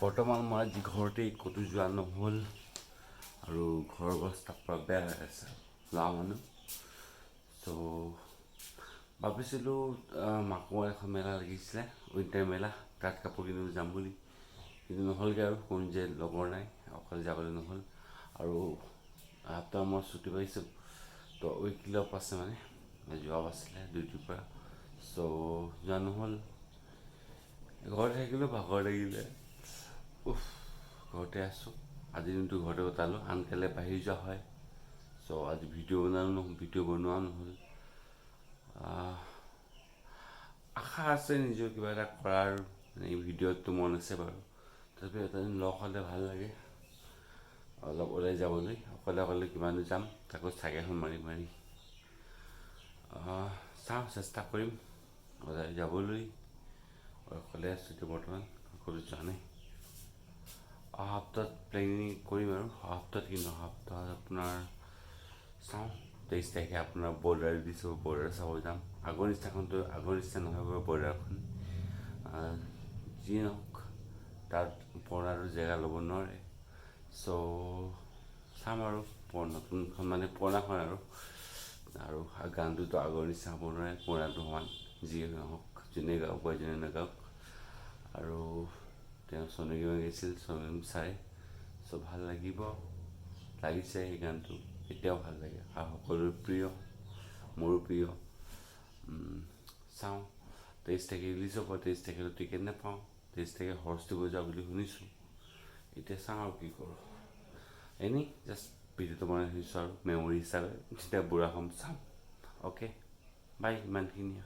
বৰ্তমান মই আজি ঘৰতেই ক'তো যোৱা নহ'ল আৰু ঘৰৰ অৱস্থা পূৰা বেয়া হৈ আছে ল'ৰা মানুহ। ত' ভাবিছিলোঁ মাকৰ এখন মেলা লাগিছিলে, উইণ্টাৰ মেলা, তাত কাপোৰ কিনিব যাম বুলি, কিন্তু নহ'লগৈ আৰু কোনো যে লগৰ নাই, অকলে যাবলৈ নহ'ল। আৰু এসপ্তাহ মই ছুটি পাইছোঁ, তো উইকলি অফ আছে মানে জব আছিলে ডিউটিৰ পৰা, চ' যোৱা নহ'ল। ঘৰতে থাকিলোঁ, ভাগৰ লাগিলে, ঘৰতে আছোঁ। আজি দিনটো ঘৰতে কটালোঁ, আনকালে বাহিৰ যোৱা হয়। চ' আজি ভিডিঅ' বনোৱা নহ'ল। আশা আছে নিজৰ কিবা এটা কৰাৰ, এই ভিডিঅ'টো মন আছে বাৰু। তথাপিও এটা দিন লগ হ'লে ভাল লাগে অলপ ওলাই যাবলৈ। অকলে কিমান যাম, তাকো চাইকেলখন মাৰি চাওঁ, চেষ্টা কৰিম ওলাই যাবলৈ। অকলে আছোঁ এতিয়া বৰ্তমান, সকলো যোৱা নাই। অহা সপ্তাহত প্লেনিং কৰিম আৰু অহা সপ্তাহত আপোনাৰ চাওঁ 23 তাৰিখে আপোনাৰ বৰ্ডাৰ দিছোঁ, বৰ্ডাৰ চাব যাম। আগৰ নিচিনা নহয় বাৰু বৰ্ডাৰখন, যিয়ে নহওক তাত বৰ্ডাৰৰ জেগা ল'ব নোৱাৰে। চ' চাম আৰু নতুনখন মানে পুৰণাখন আৰু গানটোতো আগৰ নিচিনা হ'ব নোৱাৰে, পুৰণাটো সমান যিয়ে নহওক, যোনে গাওক বা যোনে নাগাওক। আৰু তেওঁ চনুকিমা গাইছিল, চনুকিম চাই, চ' ভাল লাগিছে সেই গানটো, এতিয়াও ভাল লাগে আৰু সকলোৰে প্ৰিয়, মোৰো প্ৰিয়। চাওঁ 23 তাৰিখে ৰিলিজ হ'ব, 23 তাৰিখেতো টিকেট নাপাওঁ, 23 তাৰিখে হৰ্চটো বজা বুলি শুনিছোঁ। এতিয়া চাওঁ আৰু কি কৰোঁ, এনেই জাষ্ট ভিডিঅ'টো বনাই থৈছোঁ আৰু মেমৰি হিচাপে, যেতিয়া বুঢ়া হ'ম চাম। অ'কে বাই, ইমানখিনিয়ে।